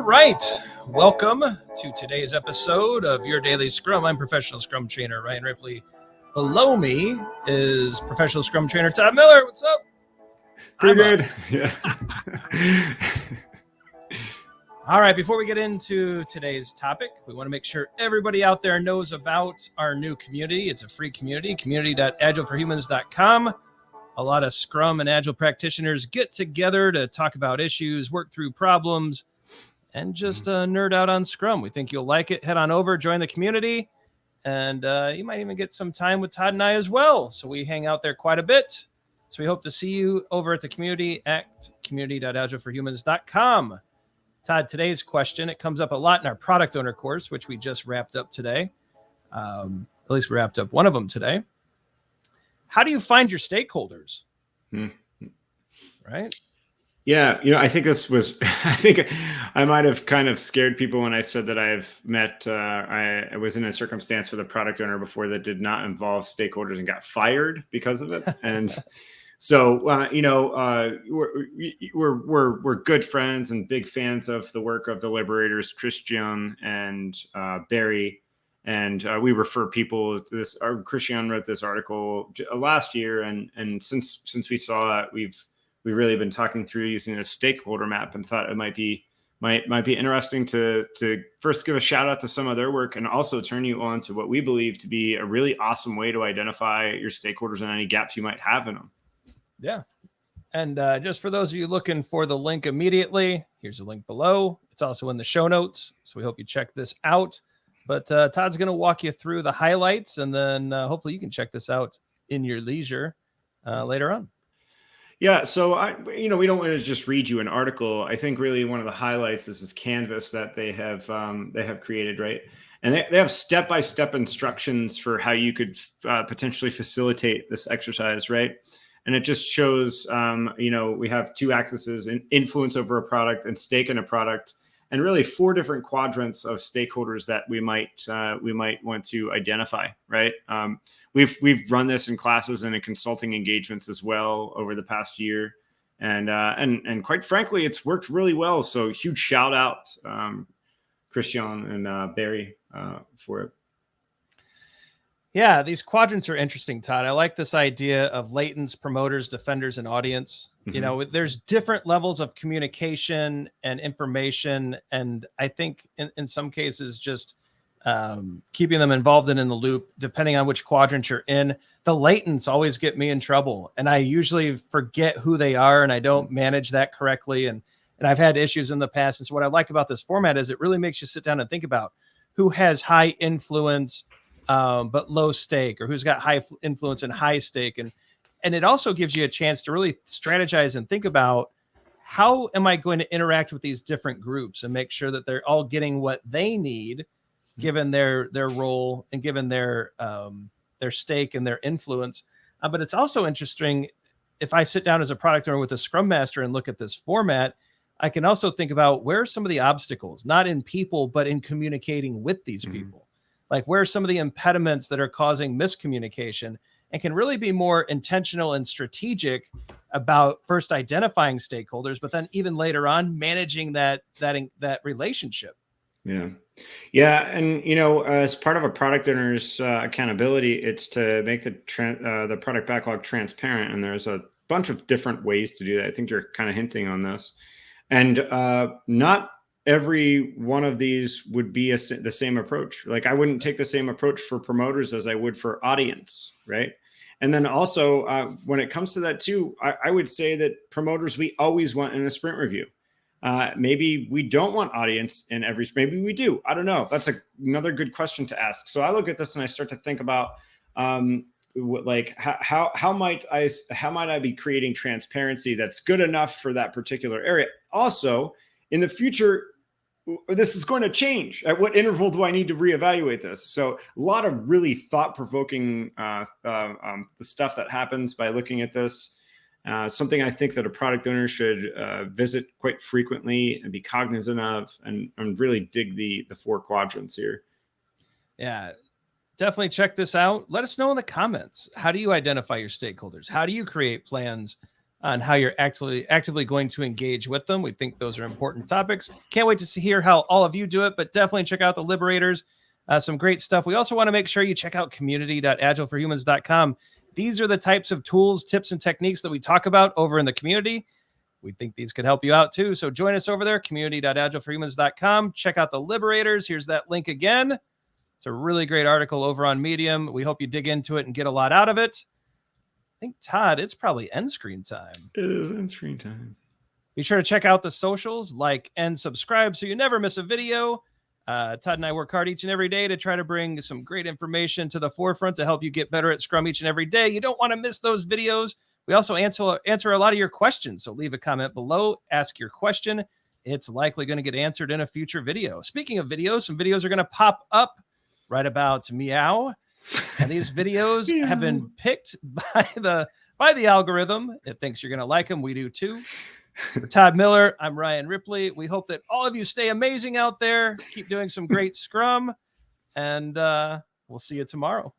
right. Welcome to today's episode of Your Daily Scrum. I'm professional Scrum trainer Ryan Ripley. Below me is professional Scrum trainer Todd Miller. What's up? Pretty good. Yeah. All right. Before we get into today's topic, we want to make sure everybody out there knows about our new community. It's a free community, community.agileforhumans.com. A lot of Scrum and Agile practitioners get together to talk about issues, work through problems, and just nerd out on Scrum. We think you'll like it. Head on over, join the community, and you might even get some time with Todd and I as well. So we hang out there quite a bit. So we hope to see you over at the community at community.agileforhumans.com. Todd, today's question, it comes up a lot in our product owner course, which we just wrapped up today. At least we wrapped up one of them today. How do you find your stakeholders? Right? Yeah. I think I might have kind of scared people when I said that I've met, I was in a circumstance with a product owner before that did not involve stakeholders and got fired because of it. And so, we're good friends and big fans of the work of the Liberators, Christian and Barry. And we refer people to this. Christian wrote this article last year, and since we saw it, we've really been talking through using a stakeholder map, and thought it might be interesting to first give a shout out to some of their work, and also turn you on to what we believe to be a really awesome way to identify your stakeholders and any gaps you might have in them. Yeah. And just for those of you looking for the link immediately, here's a link below. It's also in the show notes, so we hope you check this out. But Todd's going to walk you through the highlights, and then hopefully you can check this out in your leisure later on. Yeah, so we don't want to just read you an article. I think really one of the highlights is this canvas that they have created, right? And they have step-by-step instructions for how you could potentially facilitate this exercise, right? And it just shows, we have two axes: influence over a product and stake in a product, and really four different quadrants of stakeholders that we might want to identify, right? We've run this in classes and in consulting engagements as well over the past year, and quite frankly, it's worked really well. So huge shout out, Christian and Barry, for it. Yeah, these quadrants are interesting, Todd. I like this idea of latents, promoters, defenders, and audience. Mm-hmm. There's different levels of communication and information. And I think in some cases, just keeping them involved and in the loop, depending on which quadrant you're in. The latents always get me in trouble. And I usually forget who they are, and I don't manage that correctly. And I've had issues in the past. And so what I like about this format is it really makes you sit down and think about who has high influence, but low stake, or who's got high influence and high stake. And it also gives you a chance to really strategize and think about, how am I going to interact with these different groups and make sure that they're all getting what they need, given their role and given their stake and their influence. But it's also interesting, if I sit down as a product owner with a Scrum Master and look at this format, I can also think about, where are some of the obstacles, not in people, but in communicating with these people. Like, where are some of the impediments that are causing miscommunication, and can really be more intentional and strategic about first identifying stakeholders, but then even later on managing that relationship. Yeah. And, as part of a product owner's accountability, it's to make the product backlog transparent. And there's a bunch of different ways to do that. I think you're kind of hinting on this. And not every one of these would be the same approach. Like, I wouldn't take the same approach for promoters as I would for audience, right? And then also, when it comes to that too, I would say that promoters, we always want in a sprint review. Maybe we don't want audience in every, maybe we do. I don't know. That's another good question to ask. So I look at this and I start to think about, how might I be creating transparency that's good enough for that particular area? Also, in the future, this is going to change. At what interval do I need to reevaluate this? So a lot of really thought-provoking the stuff that happens by looking at this. Something I think that a product owner should visit quite frequently and be cognizant of, and really dig the four quadrants here. Yeah, definitely check this out. Let us know in the comments. How do you identify your stakeholders? How do you create plans on how you're actively going to engage with them. We think those are important topics. Can't wait to hear how all of you do it, but definitely check out the Liberators. Some great stuff. We also want to make sure you check out community.agileforhumans.com. These are the types of tools, tips, and techniques that we talk about over in the community. We think these could help you out too. So join us over there, community.agileforhumans.com. Check out the Liberators. Here's that link again. It's a really great article over on Medium. We hope you dig into it and get a lot out of it. I think, Todd, it's probably end screen time. It is end screen time. Be sure to check out the socials, like and subscribe so you never miss a video. Todd and I work hard each and every day to try to bring some great information to the forefront to help you get better at Scrum each and every day. You don't want to miss those videos. We also answer a lot of your questions. So leave a comment below, ask your question. It's likely going to get answered in a future video. Speaking of videos, some videos are going to pop up right about meow. And these videos have been picked by the algorithm. It thinks you're going to like them. We do too. For Todd Miller, I'm Ryan Ripley. We hope that all of you stay amazing out there. Keep doing some great Scrum. And we'll see you tomorrow.